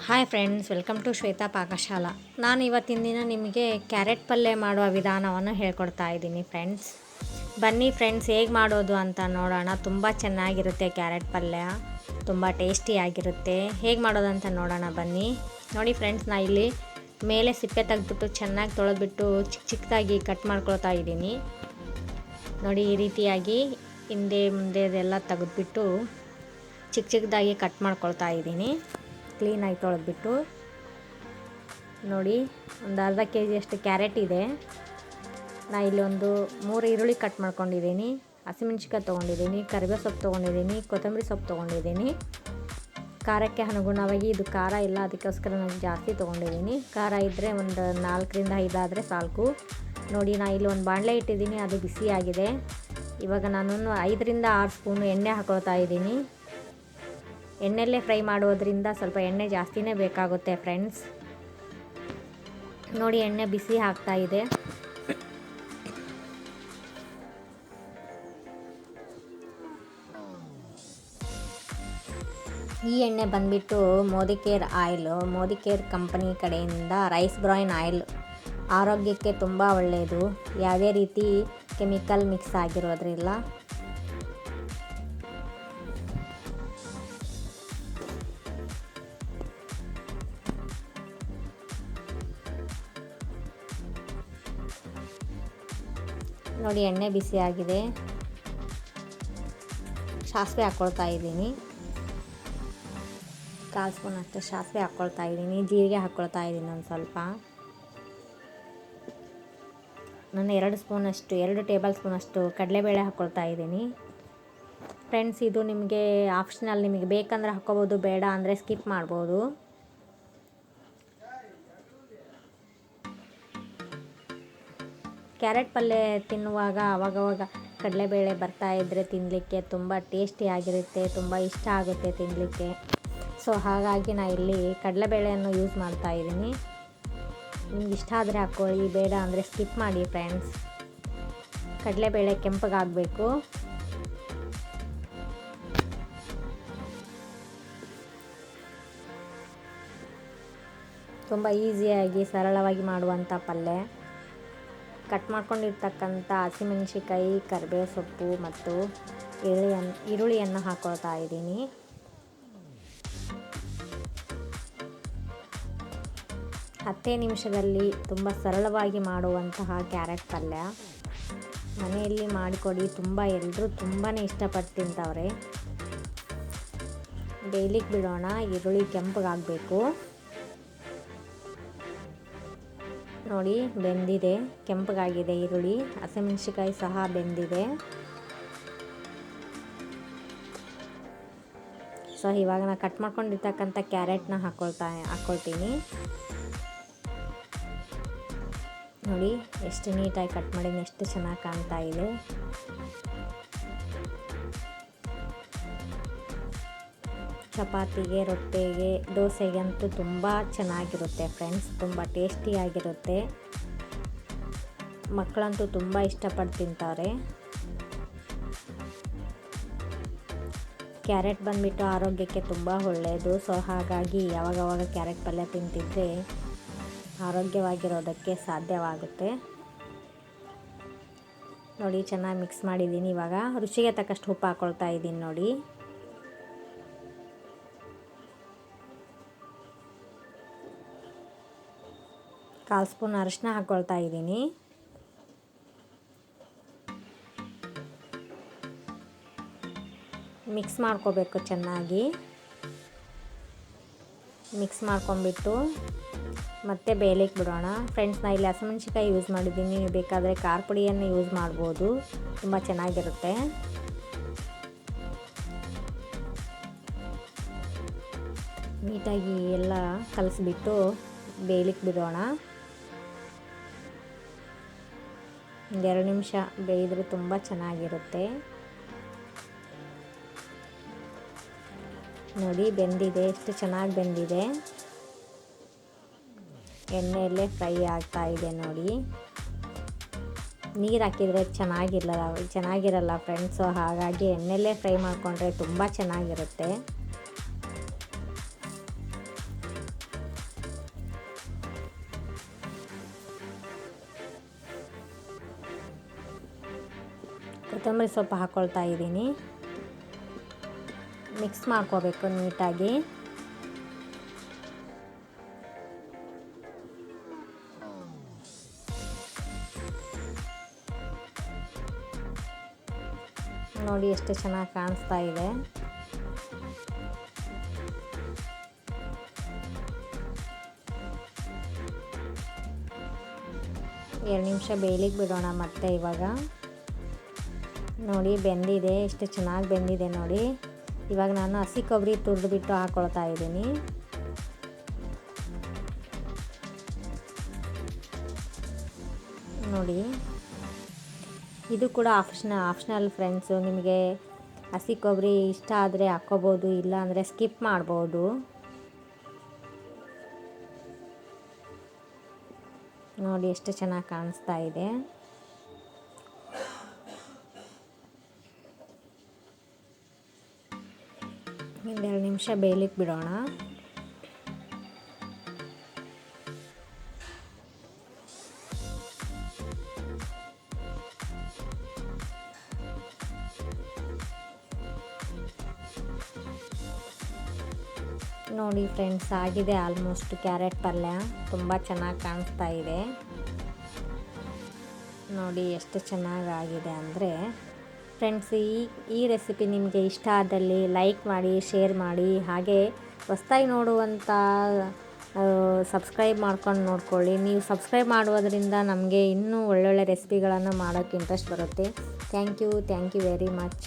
Hi friends, welcome to Shweta Pakashala. ನಾನು ಇವತ್ತಿನ ದಿನ ನಿಮಗೆ ಕ್ಯಾರೆಟ್ ಪಲ್ಯ ಮಾಡುವ ವಿಧಾನವನ್ನು ಹೇಳ್ಕೊಡ್ತಾ ಇದ್ದೀನಿ ಫ್ರೆಂಡ್ಸ್. ಬನ್ನಿ ಫ್ರೆಂಡ್ಸ್, ಹೇಗೆ ಮಾಡೋದು ಅಂತ ನೋಡೋಣ. ತುಂಬ ಚೆನ್ನಾಗಿರುತ್ತೆ ಕ್ಯಾರೆಟ್ ಪಲ್ಯ, ತುಂಬ ಟೇಸ್ಟಿಯಾಗಿರುತ್ತೆ. ಹೇಗೆ ಮಾಡೋದಂತ ನೋಡೋಣ ಬನ್ನಿ. ನೋಡಿ ಫ್ರೆಂಡ್ಸ್, ನಾನು ಇಲ್ಲಿ ಮೇಲೆ ಸಿಪ್ಪೆ ತೆಗೆದ್ಬಿಟ್ಟು ಚೆನ್ನಾಗಿ ತೊಳೆದ್ಬಿಟ್ಟು ಚಿಕ್ಕ ಚಿಕ್ಕದಾಗಿ ಕಟ್ ಮಾಡ್ಕೊಳ್ತಾ ಇದ್ದೀನಿ. ನೋಡಿ, ಈ ರೀತಿಯಾಗಿ ಹಿಂದೆ ಮುಂದೆ ಇದೆಲ್ಲ ತೆಗೆದ್ಬಿಟ್ಟು ಚಿಕ್ಕ ಚಿಕ್ಕದಾಗಿ ಕಟ್ ಮಾಡ್ಕೊಳ್ತಾ ಇದ್ದೀನಿ. ಕ್ಲೀನಾಗಿ ತೊಳೆದ್ಬಿಟ್ಟು ನೋಡಿ, ಒಂದು ಅರ್ಧ kg ಅಷ್ಟು ಕ್ಯಾರೆಟ್ ಇದೆ. ನಾನು ಇಲ್ಲಿ ಒಂದು 3 ಈರುಳ್ಳಿ ಕಟ್ ಮಾಡ್ಕೊಂಡಿದ್ದೀನಿ, ಹಸಿಮೆಣ್ಸಿಕಾಯಿ ತೊಗೊಂಡಿದ್ದೀನಿ, ಕರಿಬೇವು ಸೊಪ್ಪು ತೊಗೊಂಡಿದ್ದೀನಿ, ಕೊತ್ತಂಬರಿ ಸೊಪ್ಪು ತೊಗೊಂಡಿದ್ದೀನಿ. ಖಾರಕ್ಕೆ ಅನುಗುಣವಾಗಿ, ಇದು ಖಾರ ಇಲ್ಲ ಅದಕ್ಕೋಸ್ಕರ ನಾನು ಜಾಸ್ತಿ ತೊಗೊಂಡಿದ್ದೀನಿ. ಖಾರ ಇದ್ದರೆ ಒಂದು 4ರಿಂದ 5 ಆದರೆ ಸಾಕು. ನೋಡಿ, ನಾನು ಇಲ್ಲಿ ಒಂದು ಬಾಣಲೆ ಇಟ್ಟಿದ್ದೀನಿ, ಅದು ಬಿಸಿಯಾಗಿದೆ. ಇವಾಗ ನಾನು 5ರಿಂದ 6 ಸ್ಪೂನು ಎಣ್ಣೆ ಹಾಕೊಳ್ತಾ ಇದ್ದೀನಿ. ಎಣ್ಣೆಲ್ಲೇ ಫ್ರೈ ಮಾಡೋದ್ರಿಂದ ಸ್ವಲ್ಪ ಎಣ್ಣೆ ಜಾಸ್ತಿನೇ ಬೇಕಾಗುತ್ತೆ ಫ್ರೆಂಡ್ಸ್. ನೋಡಿ, ಎಣ್ಣೆ ಬಿಸಿ ಆಗ್ತಾ ಇದೆ. ಈ ಎಣ್ಣೆ ಬಂದುಬಿಟ್ಟು ಮೋದಿಕೇರ್ ಕಂಪನಿ ಕಡೆಯಿಂದ ರೈಸ್ ಬ್ರಾನ್ ಆಯಿಲ್. ಆರೋಗ್ಯಕ್ಕೆ ತುಂಬ ಒಳ್ಳೆಯದು, ಯಾವುದೇ ರೀತಿ ಕೆಮಿಕಲ್ ಮಿಕ್ಸ್ ಆಗಿರೋದ್ರಿಲ್ಲ. ನೋಡಿ, ಎಣ್ಣೆ ಬಿಸಿ ಆಗಿದೆ. ಸಾಸಿವೆ ಹಾಕ್ಕೊಳ್ತಾ ಇದ್ದೀನಿ, 1/4 ಸ್ಪೂನ್ ಅಷ್ಟು ಸಾಸಿವೆ ಹಾಕ್ಕೊಳ್ತಾ ಇದ್ದೀನಿ. ಜೀರಿಗೆ ಹಾಕ್ಕೊಳ್ತಾ ಇದ್ದೀನಿ ಒಂದು ಸ್ವಲ್ಪ. ನಾನು 2 ಟೇಬಲ್ ಸ್ಪೂನಷ್ಟು ಕಡಲೆಬೇಳೆ ಹಾಕ್ಕೊಳ್ತಾ ಇದ್ದೀನಿ ಫ್ರೆಂಡ್ಸ್. ಇದು ನಿಮಗೆ ಆಪ್ಷನಲ್, ನಿಮಗೆ ಬೇಕಂದ್ರೆ ಹಾಕ್ಕೋಬೋದು, ಬೇಡ ಅಂದರೆ ಸ್ಕಿಪ್ ಮಾಡ್ಬೋದು. ಕ್ಯಾರೆಟ್ ಪಲ್ಯ ತಿನ್ನುವಾಗ ಅವಾಗವಾಗ ಕಡಲೆಬೇಳೆ ಬರ್ತಾಯಿದ್ರೆ ತಿನ್ನಲಿಕ್ಕೆ ತುಂಬ ಟೇಸ್ಟಿಯಾಗಿರುತ್ತೆ, ತುಂಬ ಇಷ್ಟ ಆಗುತ್ತೆ ತಿನ್ನಲಿಕ್ಕೆ. ಸೊ ಹಾಗಾಗಿ ನಾನು ಇಲ್ಲಿ ಕಡಲೆಬೇಳೆಯನ್ನು ಯೂಸ್ ಮಾಡ್ತಾಯಿದ್ದೀನಿ. ನಿಮ್ಗೆ ಇಷ್ಟ ಆದರೆ ಹಾಕ್ಕೊಳ್ಳಿ, ಬೇಡ ಅಂದರೆ ಸ್ಕಿಪ್ ಮಾಡಿ ಫ್ರೆಂಡ್ಸ್. ಕಡಲೆಬೇಳೆ ಕೆಂಪಗಾಗಬೇಕು. ತುಂಬ ಈಸಿಯಾಗಿ ಸರಳವಾಗಿ ಮಾಡುವಂಥ ಪಲ್ಯ. ಕಟ್ ಮಾಡ್ಕೊಂಡಿರ್ತಕ್ಕಂಥ ಹಸಿಮೆಣಸಿಕಾಯಿ, ಕರಿಬೇವು ಸೊಪ್ಪು ಮತ್ತು ಈರುಳ್ಳಿಯನ್ನು ಹಾಕ್ಕೊಳ್ತಾ ಇದ್ದೀನಿ. ಹತ್ತೇ ನಿಮಿಷದಲ್ಲಿ ತುಂಬ ಸರಳವಾಗಿ ಮಾಡುವಂತಹ ಕ್ಯಾರೆಟ್ ಪಲ್ಯ. ಮನೆಯಲ್ಲಿ ಮಾಡಿಕೊಡಿ, ಎಲ್ಲರೂ ತುಂಬಾ ಇಷ್ಟಪಟ್ಟು ತಿಂತವ್ರೆ. ಬೇಯಲಿಕ್ಕೆ ಬಿಡೋಣ. ಈರುಳ್ಳಿ ಕೆಂಪಗಾಗಬೇಕು. ನೋಡಿ, ಬೆಂದಿದೆ, ಕೆಂಪಗಾಗಿದೆ ಈರುಳ್ಳಿ. ಹಸಿಮೆಣಸಿಕಾಯಿ ಸಹ ಬೆಂದಿದೆ. ಸೊ ಇವಾಗ ನಾನು ಕಟ್ ಮಾಡ್ಕೊಂಡಿರ್ತಕ್ಕಂಥ ಕ್ಯಾರೆಟ್ನ ಹಾಕ್ಕೊಳ್ತೀನಿ. ನೋಡಿ, ಎಷ್ಟು ನೀಟಾಗಿ ಕಟ್ ಮಾಡಿ, ಎಷ್ಟು ಚೆನ್ನಾಗಿ ಕಾಣ್ತಾ ಇದೆ. ಚಪಾತಿಗೆ, ರೊಟ್ಟಿಗೆ, ದೋಸೆಗೆ ಅಂತೂ ತುಂಬ ಚೆನ್ನಾಗಿರುತ್ತೆ ಫ್ರೆಂಡ್ಸ್. ತುಂಬ ಟೇಸ್ಟಿಯಾಗಿರುತ್ತೆ. ಮಕ್ಕಳಂತೂ ತುಂಬ ಇಷ್ಟಪಟ್ಟು ತಿಂತಾರೆ. ಕ್ಯಾರೆಟ್ ಬಂದುಬಿಟ್ಟು ಆರೋಗ್ಯಕ್ಕೆ ತುಂಬ ಒಳ್ಳೆಯದು. ಸೊ ಹಾಗಾಗಿ ಯಾವಾಗವಾಗ ಕ್ಯಾರೆಟ್ ಪಲ್ಯ ತಿಂತಿದ್ರೆ ಆರೋಗ್ಯವಾಗಿರೋದಕ್ಕೆ ಸಾಧ್ಯವಾಗುತ್ತೆ. ನೋಡಿ, ಚೆನ್ನಾಗಿ ಮಿಕ್ಸ್ ಮಾಡಿದ್ದೀನಿ. ಇವಾಗ ರುಚಿಗೆ ತಕ್ಕಷ್ಟು ಉಪ್ಪು ಹಾಕ್ಕೊಳ್ತಾ ಇದ್ದೀನಿ. ನೋಡಿ, ಕಾಲು ಸ್ಪೂನ್ ಅರಿಶಿನ ಹಾಕ್ಕೊಳ್ತಾ ಇದ್ದೀನಿ. ಮಿಕ್ಸ್ ಮಾಡ್ಕೋಬೇಕು ಚೆನ್ನಾಗಿ. ಮಿಕ್ಸ್ ಮಾಡ್ಕೊಂಬಿಟ್ಟು ಮತ್ತೆ ಬೇಯಲಿಕ್ಕೆ ಬಿಡೋಣ ಫ್ರೆಂಡ್ಸ್. ನಾನು ಇಲ್ಲಿ ಹಸಿಮೆಣಸಿಕಾಯಿ ಯೂಸ್ ಮಾಡಿದ್ದೀನಿ, ಬೇಕಾದರೆ ಖಾರ ಪುಡಿಯನ್ನು ಯೂಸ್ ಮಾಡ್ಬೋದು, ತುಂಬ ಚೆನ್ನಾಗಿರುತ್ತೆ. ನೀಟಾಗಿ ಎಲ್ಲ ಕಲಿಸ್ಬಿಟ್ಟು ಬೇಯಲಿಕ್ಕೆ ಬಿಡೋಣ. 2 ನಿಮಿಷ ಬೇಯಿದ್ರೆ ತುಂಬ ಚೆನ್ನಾಗಿರುತ್ತೆ. ನೋಡಿ, ಬೆಂದಿದೆ, ಎಷ್ಟು ಚೆನ್ನಾಗಿ ಬೆಂದಿದೆ. ಎಣ್ಣೆಯಲ್ಲೇ ಫ್ರೈ ಆಗ್ತಾ ಇದೆ. ನೋಡಿ, ನೀರು ಹಾಕಿದರೆ ಚೆನ್ನಾಗಿರಲ್ಲ ಫ್ರೆಂಡ್ಸು. ಹಾಗಾಗಿ ಎಣ್ಣೆಯಲ್ಲೇ ಫ್ರೈ ಮಾಡಿಕೊಂಡ್ರೆ ತುಂಬ ಚೆನ್ನಾಗಿರುತ್ತೆ. ಕೊತ್ತಂಬರಿ ಸೊಪ್ಪು ಹಾಕ್ಕೊಳ್ತಾ ಇದ್ದೀನಿ. ಮಿಕ್ಸ್ ಮಾಡ್ಕೋಬೇಕು ನೀಟಾಗಿ. ನೋಡಿ ಎಷ್ಟು ಚೆನ್ನಾಗಿ ಕಾಣಿಸ್ತಾ ಇದೆ. ಎರಡು ನಿಮಿಷ ಬೇಯಲಿಕ್ಕೆ ಬಿಡೋಣ ಮತ್ತೆ ಇವಾಗ. ನೋಡಿ ಬೆಂದಿದೆ, ಎಷ್ಟು ಚೆನ್ನಾಗಿ ಬೆಂದಿದೆ ನೋಡಿ. ಇವಾಗ ನಾನು ಹಸಿ ಕೊಬ್ಬರಿ ತುರಿದ್ಬಿಟ್ಟು ಹಾಕ್ಕೊಳ್ತಾ ಇದ್ದೀನಿ. ನೋಡಿ ಇದು ಕೂಡ ಆಪ್ಷನಲ್ ಫ್ರೆಂಡ್ಸು. ನಿಮಗೆ ಹಸಿ ಕೊಬ್ಬರಿ ಇಷ್ಟ ಆದರೆ ಹಾಕ್ಕೋಬೋದು, ಇಲ್ಲ ಅಂದರೆ ಸ್ಕಿಪ್ ಮಾಡ್ಬೋದು. ನೋಡಿ ಎಷ್ಟು ಚೆನ್ನಾಗಿ ಕಾಣಿಸ್ತಾ ಇದೆ. ಇನ್ನೆರಡು ನಿಮಿಷ ಬೇಯಲಿಕ್ಕೆ ಬಿಡೋಣ. ನೋಡಿ ಫ್ರೆಂಡ್ಸ್, ಆಗಿದೆ ಆಲ್ಮೋಸ್ಟ್ ಕ್ಯಾರೆಟ್ ಪಲ್ಯ. ತುಂಬ ಚೆನ್ನಾಗಿ ಕಾಣಿಸ್ತಾ ಇದೆ. ನೋಡಿ ಎಷ್ಟು ಚೆನ್ನಾಗಾಗಿದೆ ಅಂದರೆ ಫ್ರೆಂಡ್ಸ್. ಈ ರೆಸಿಪಿ ನಿಮಗೆ ಇಷ್ಟ ಆದಲ್ಲಿ ಲೈಕ್ ಮಾಡಿ, ಶೇರ್ ಮಾಡಿ. ಹಾಗೆ ಹೊಸ್ದಾಗಿ ನೋಡುವಂಥ ಸಬ್ಸ್ಕ್ರೈಬ್ ಮಾಡ್ಕೊಂಡು ನೋಡ್ಕೊಳ್ಳಿ. ನೀವು ಸಬ್ಸ್ಕ್ರೈಬ್ ಮಾಡೋದ್ರಿಂದ ನಮಗೆ ಇನ್ನೂ ಒಳ್ಳೊಳ್ಳೆ ರೆಸಿಪಿಗಳನ್ನು ಮಾಡೋಕ್ಕೆ ಇಂಟ್ರೆಸ್ಟ್ ಬರುತ್ತೆ. Thank you very much.